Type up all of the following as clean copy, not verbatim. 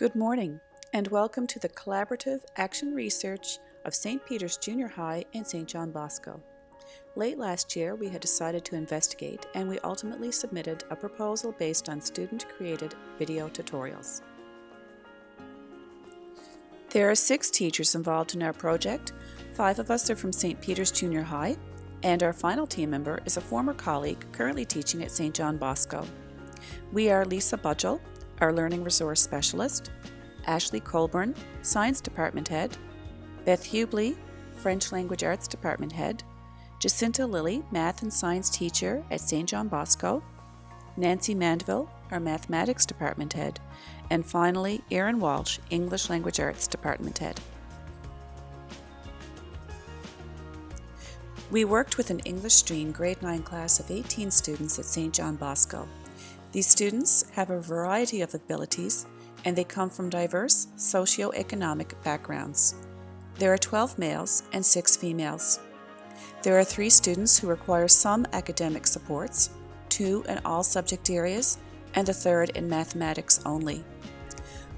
Good morning, and welcome to the collaborative action research of St. Peter's Junior High and St. John Bosco. Late last year, we had decided to investigate, and we ultimately submitted a proposal based on student-created video tutorials. There are 6 teachers involved in our project. 5 of us are from St. Peter's Junior High, and our final team member is a former colleague currently teaching at St. John Bosco. We are Lisa Budgell, our Learning Resource Specialist, Ashleigh Colbourne, Science Department Head, Beth Hubley, French Language Arts Department Head, Jesenta Lilly, Math and Science Teacher at St. John Bosco, Nancy Mandeville, our Mathematics Department Head, and finally Erin Walsh, English Language Arts Department Head. We worked with an English Stream Grade 9 class of 18 students at St. John Bosco. These students have a variety of abilities, and they come from diverse socio-economic backgrounds. There are 12 males and 6 females. There are 3 students who require some academic supports, 2 in all subject areas, and the 3rd in mathematics only.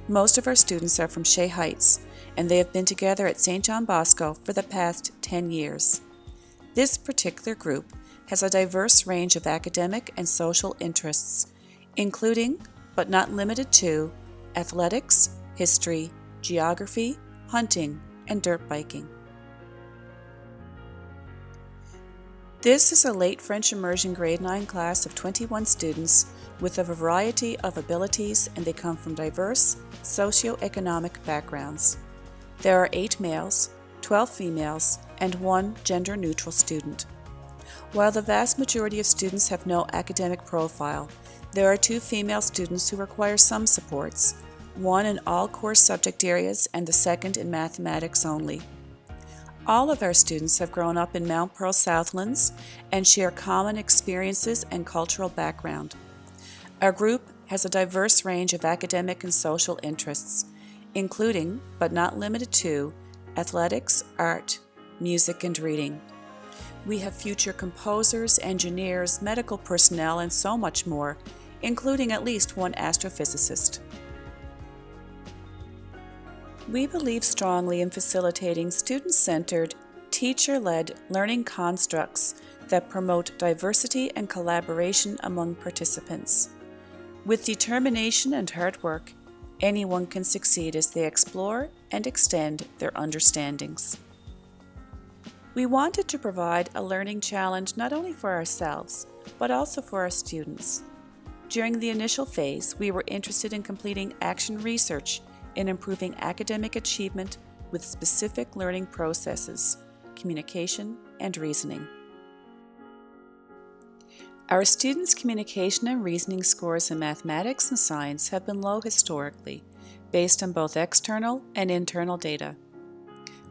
Most of our students are from Shea Heights, and they have been together at St. John Bosco for the past 10 years. This particular group has a diverse range of academic and social interests, including, but not limited to, athletics, history, geography, hunting, and dirt biking. This is a late French immersion grade 9 class of 21 students with a variety of abilities, and they come from diverse socio-economic backgrounds. There are 8 males, 12 females, and 1 gender-neutral student. While the vast majority of students have no academic profile, there are 2 female students who require some supports, 1 in all core subject areas and the 2nd in mathematics only. All of our students have grown up in Mount Pearl Southlands and share common experiences and cultural background. Our group has a diverse range of academic and social interests, including, but not limited to, athletics, art, music, and reading. We have future composers, engineers, medical personnel, and so much more, including at least 1 astrophysicist. We believe strongly in facilitating student-centered, teacher-led learning constructs that promote diversity and collaboration among participants. With determination and hard work, anyone can succeed as they explore and extend their understandings. We wanted to provide a learning challenge not only for ourselves, but also for our students. During the initial phase, we were interested in completing action research in improving academic achievement with specific learning processes, communication, and reasoning. Our students' communication and reasoning scores in mathematics and science have been low historically, based on both external and internal data.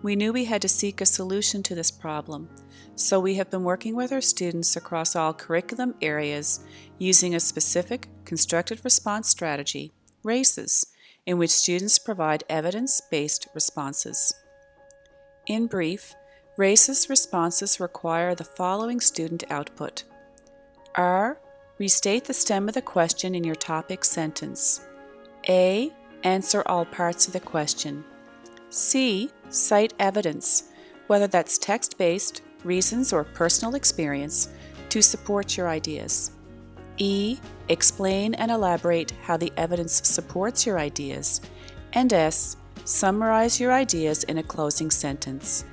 We knew we had to seek a solution to this problem, so we have been working with our students across all curriculum areas using a specific constructed response strategy, RACES, in which students provide evidence-based responses. In brief, RACES responses require the following student output. R. Restate the stem of the question in your topic sentence. A. Answer all parts of the question. C. Cite evidence, whether that's text-based, reasons, or personal experience, to support your ideas. E. Explain and elaborate how the evidence supports your ideas. And S. Summarize your ideas in a closing sentence.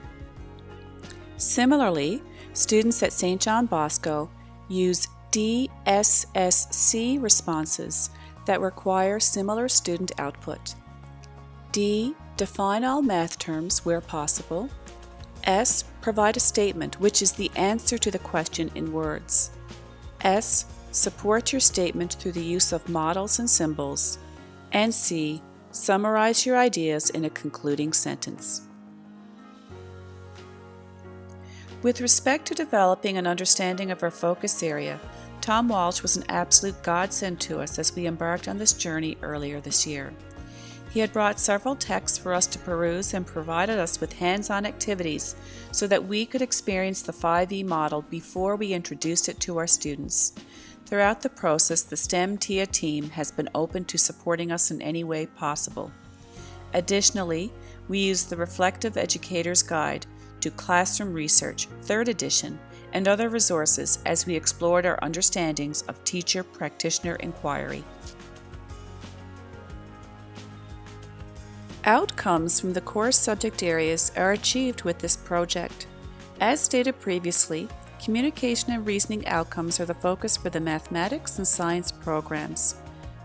Similarly, students at St. John Bosco use DSSC responses that require similar student output. D. Define all math terms where possible. S. Provide a statement, which is the answer to the question in words. S. Support your statement through the use of models and symbols. And C. Summarize your ideas in a concluding sentence. With respect to developing an understanding of our focus area, Tom Walsh was an absolute godsend to us as we embarked on this journey earlier this year. He had brought several texts for us to peruse and provided us with hands-on activities so that we could experience the 5E model before we introduced it to our students. Throughout the process, the STEM TIA team has been open to supporting us in any way possible. Additionally, we used the Reflective Educator's Guide to Classroom Research, 3rd edition, and other resources as we explored our understandings of teacher-practitioner inquiry. Outcomes from the core subject areas are achieved with this project. As stated previously, communication and reasoning outcomes are the focus for the mathematics and science programs.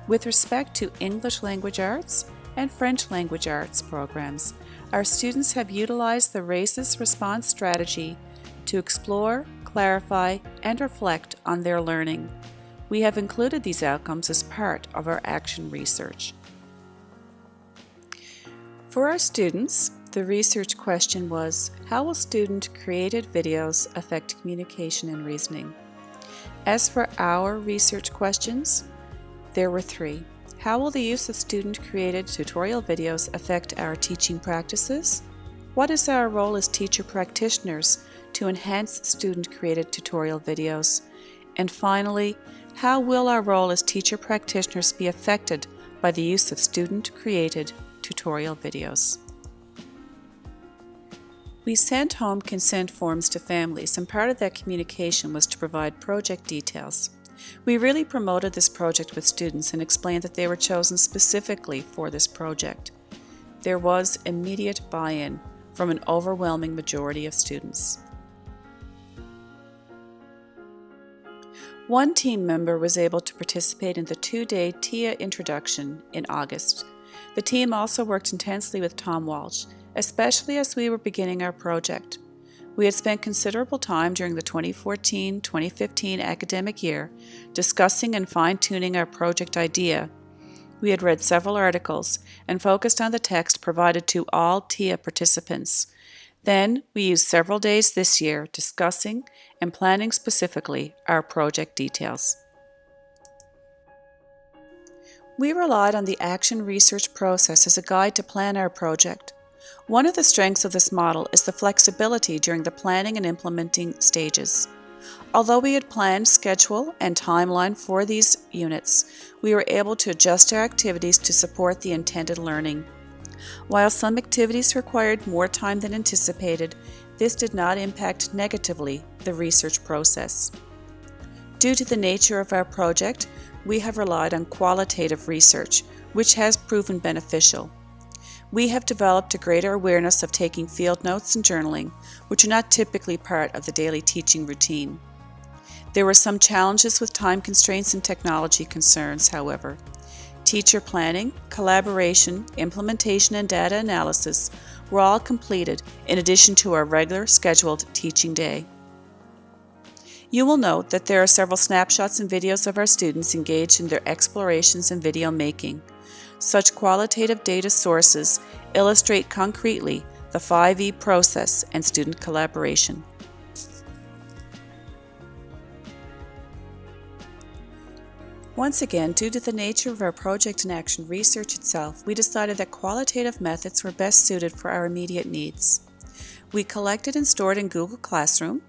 With respect to English Language Arts and French Language Arts programs, our students have utilized the RACES response strategy to explore, clarify, and reflect on their learning. We have included these outcomes as part of our action research. For our students, the research question was, how will student-created videos affect communication and reasoning? As for our research questions, there were 3. How will the use of student-created tutorial videos affect our teaching practices? What is our role as teacher practitioners to enhance student-created tutorial videos? And finally, how will our role as teacher practitioners be affected by the use of student-created tutorial videos? We sent home consent forms to families, and part of that communication was to provide project details. We really promoted this project with students and explained that they were chosen specifically for this project. There was immediate buy-in from an overwhelming majority of students. One team member was able to participate in the 2-day TIA introduction in August. The team also worked intensely with Tom Walsh, especially as we were beginning our project. We had spent considerable time during the 2014-2015 academic year discussing and fine-tuning our project idea. We had read several articles and focused on the text provided to all TIA participants. Then we used several days this year discussing and planning specifically our project details. We relied on the action research process as a guide to plan our project. One of the strengths of this model is the flexibility during the planning and implementing stages. Although we had planned schedule and timeline for these units, we were able to adjust our activities to support the intended learning. While some activities required more time than anticipated, this did not impact negatively the research process. Due to the nature of our project, we have relied on qualitative research, which has proven beneficial. We have developed a greater awareness of taking field notes and journaling, which are not typically part of the daily teaching routine. There were some challenges with time constraints and technology concerns, however. Teacher planning, collaboration, implementation, and data analysis were all completed in addition to our regular scheduled teaching day. You will note that there are several snapshots and videos of our students engaged in their explorations and video making. Such qualitative data sources illustrate concretely the 5E process and student collaboration. Once again, due to the nature of our project and action research itself, we decided that qualitative methods were best suited for our immediate needs. We collected and stored in Google Classroom,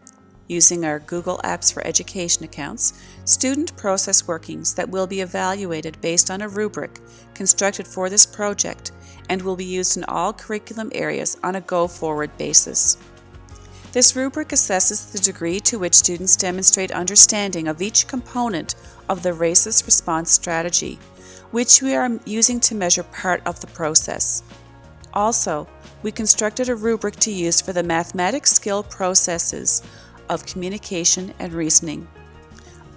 using our Google Apps for Education accounts, student process workings that will be evaluated based on a rubric constructed for this project and will be used in all curriculum areas on a go-forward basis. This rubric assesses the degree to which students demonstrate understanding of each component of the RACES response strategy, which we are using to measure part of the process. Also, we constructed a rubric to use for the mathematics skill processes of communication and reasoning.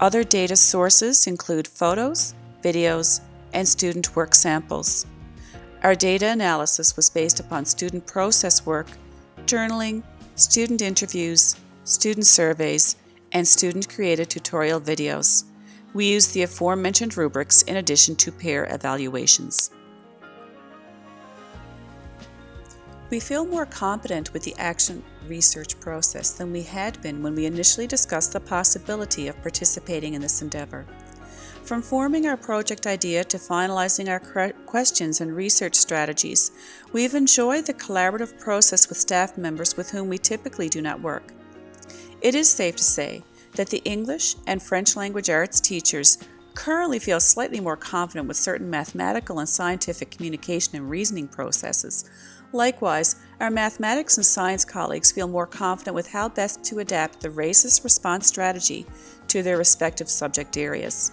Other data sources include photos, videos, and student work samples. Our data analysis was based upon student process work, journaling, student interviews, student surveys, and student-created tutorial videos. We used the aforementioned rubrics in addition to peer evaluations. We feel more competent with the action research process than we had been when we initially discussed the possibility of participating in this endeavor. From forming our project idea to finalizing our questions and research strategies, we've enjoyed the collaborative process with staff members with whom we typically do not work. It is safe to say that the English and French language arts teachers currently feel slightly more confident with certain mathematical and scientific communication and reasoning processes. Likewise, our mathematics and science colleagues feel more confident with how best to adapt the racist response strategy to their respective subject areas.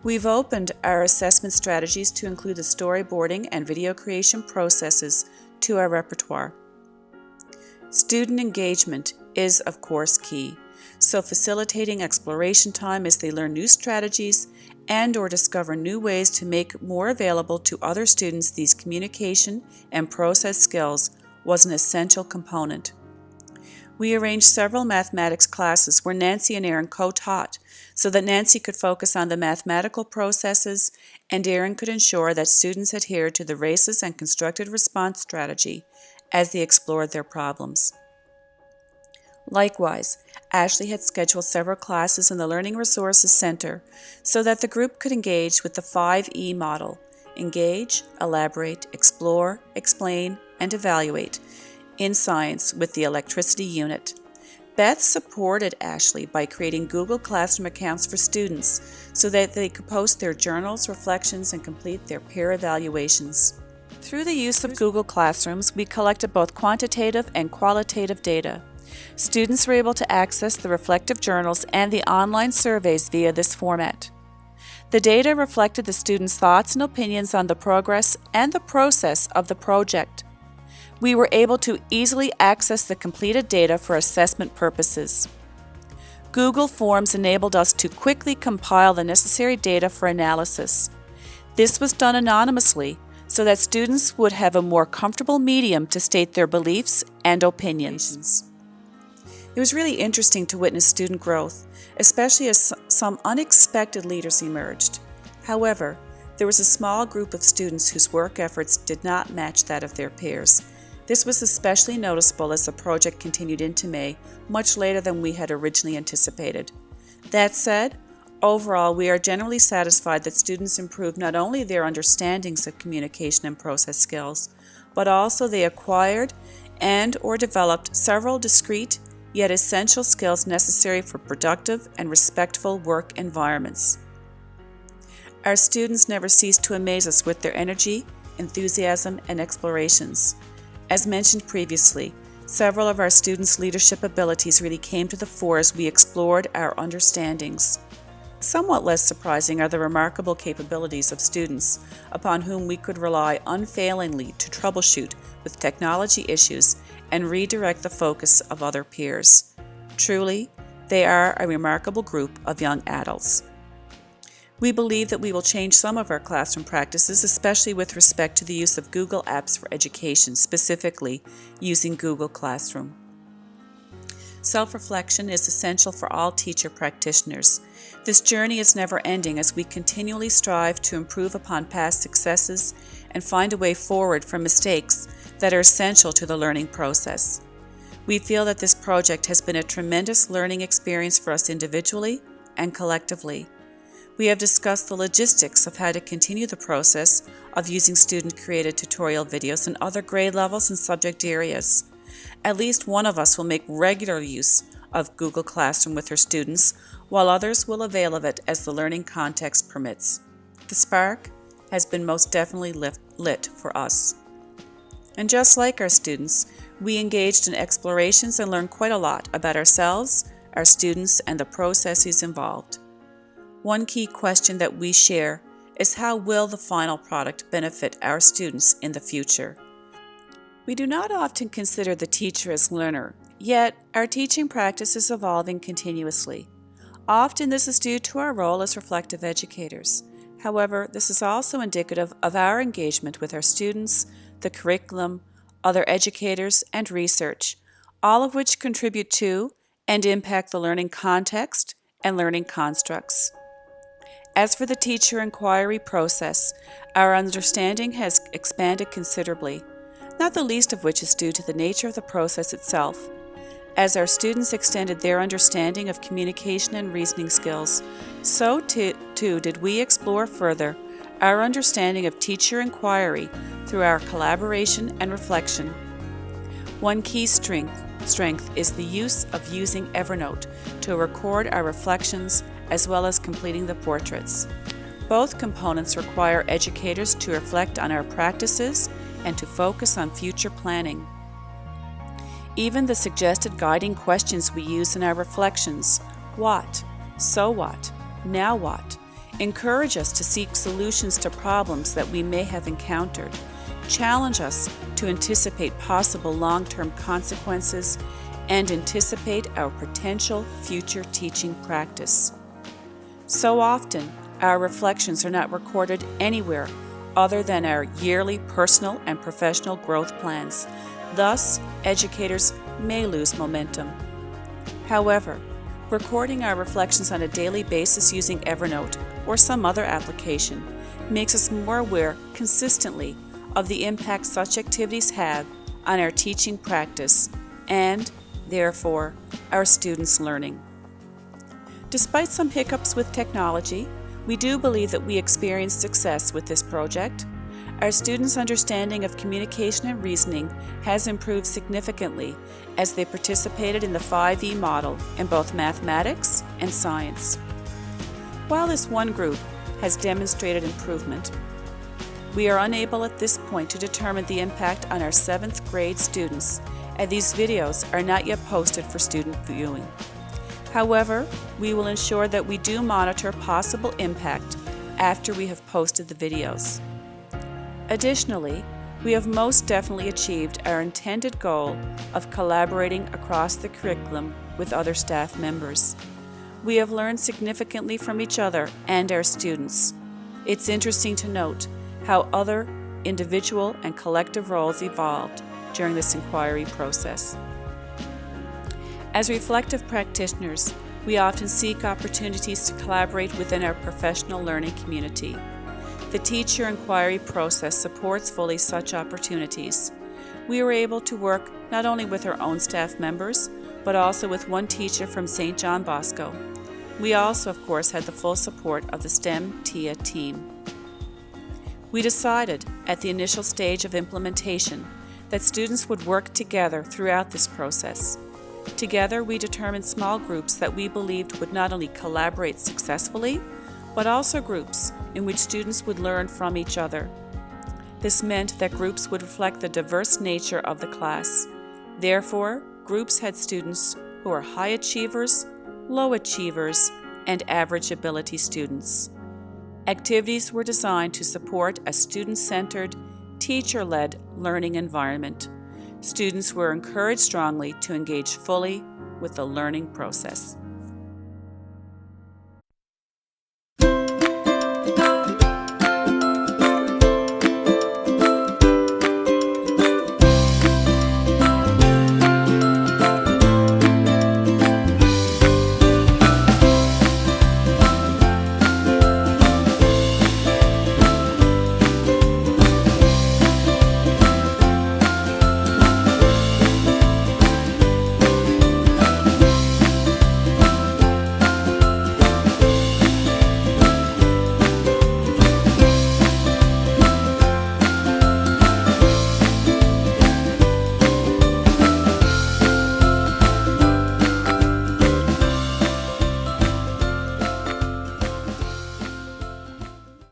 We've opened our assessment strategies to include the storyboarding and video creation processes to our repertoire. Student engagement is, of course, key, so facilitating exploration time as they learn new strategies and/or discover new ways to make more available to other students these communication and process skills was an essential component. We arranged several mathematics classes where Nancy and Erin co-taught so that Nancy could focus on the mathematical processes and Erin could ensure that students adhered to the races and constructed response strategy as they explored their problems. Likewise, Ashleigh had scheduled several classes in the Learning Resources Center so that the group could engage with the 5E model: engage, elaborate, explore, explain, and evaluate in science with the electricity unit. Beth supported Ashleigh by creating Google Classroom accounts for students so that they could post their journals, reflections, and complete their peer evaluations. Through the use of Google Classrooms, we collected both quantitative and qualitative data. Students were able to access the reflective journals and the online surveys via this format. The data reflected the students' thoughts and opinions on the progress and the process of the project. We were able to easily access the completed data for assessment purposes. Google Forms enabled us to quickly compile the necessary data for analysis. This was done anonymously so that students would have a more comfortable medium to state their beliefs and opinions. It was really interesting to witness student growth, especially as some unexpected leaders emerged. However, there was a small group of students whose work efforts did not match that of their peers. This was especially noticeable as the project continued into May, much later than we had originally anticipated. That said, overall, we are generally satisfied that students improved not only their understandings of communication and process skills, but also they acquired and/or developed several discrete yet essential skills necessary for productive and respectful work environments. Our students never cease to amaze us with their energy, enthusiasm, and explorations. As mentioned previously, several of our students' leadership abilities really came to the fore as we explored our understandings. Somewhat less surprising are the remarkable capabilities of students upon whom we could rely unfailingly to troubleshoot with technology issues and redirect the focus of other peers. Truly, they are a remarkable group of young adults. We believe that we will change some of our classroom practices, especially with respect to the use of Google Apps for education, specifically using Google Classroom. Self-reflection is essential for all teacher practitioners. This journey is never ending as we continually strive to improve upon past successes and find a way forward from mistakes that are essential to the learning process. We feel that this project has been a tremendous learning experience for us individually and collectively. We have discussed the logistics of how to continue the process of using student-created tutorial videos in other grade levels and subject areas. At least one of us will make regular use of Google Classroom with her students, while others will avail of it as the learning context permits. The spark has been most definitely lit for us. And just like our students, we engaged in explorations and learned quite a lot about ourselves, our students, and the processes involved. One key question that we share is how will the final product benefit our students in the future? We do not often consider the teacher as learner, yet our teaching practice is evolving continuously. Often this is due to our role as reflective educators. However, this is also indicative of our engagement with our students, the curriculum, other educators, and research, all of which contribute to and impact the learning context and learning constructs. As for the teacher inquiry process, our understanding has expanded considerably, not the least of which is due to the nature of the process itself. As our students extended their understanding of communication and reasoning skills, so too did we explore further our understanding of teacher inquiry through our collaboration and reflection. One key strength strength is the use of using Evernote to record our reflections as well as completing the portraits. Both components require educators to reflect on our practices and to focus on future planning. Even the suggested guiding questions we use in our reflections, what, so what, now what, encourage us to seek solutions to problems that we may have encountered, challenge us to anticipate possible long-term consequences, and anticipate our potential future teaching practice. So often, our reflections are not recorded anywhere other than our yearly personal and professional growth plans. Thus, educators may lose momentum. However, recording our reflections on a daily basis using Evernote or some other application makes us more aware consistently of the impact such activities have on our teaching practice and, therefore, our students' learning. Despite some hiccups with technology, we do believe that we experienced success with this project. Our students' understanding of communication and reasoning has improved significantly as they participated in the 5E model in both mathematics and science. While this one group has demonstrated improvement, we are unable at this point to determine the impact on our 7th grade students, and these videos are not yet posted for student viewing. However, we will ensure that we do monitor possible impact after we have posted the videos. Additionally, we have most definitely achieved our intended goal of collaborating across the curriculum with other staff members. We have learned significantly from each other and our students. It's interesting to note how other individual and collective roles evolved during this inquiry process. As reflective practitioners, we often seek opportunities to collaborate within our professional learning community. The teacher inquiry process supports fully such opportunities. We were able to work not only with our own staff members, but also with one teacher from St. John Bosco. We also, of course, had the full support of the STEM TIA team. We decided at the initial stage of implementation that students would work together throughout this process. Together, we determined small groups that we believed would not only collaborate successfully, but also groups in which students would learn from each other. This meant that groups would reflect the diverse nature of the class. Therefore, groups had students who are high achievers, low achievers, and average ability students. Activities were designed to support a student-centered, teacher-led learning environment. Students were encouraged strongly to engage fully with the learning process.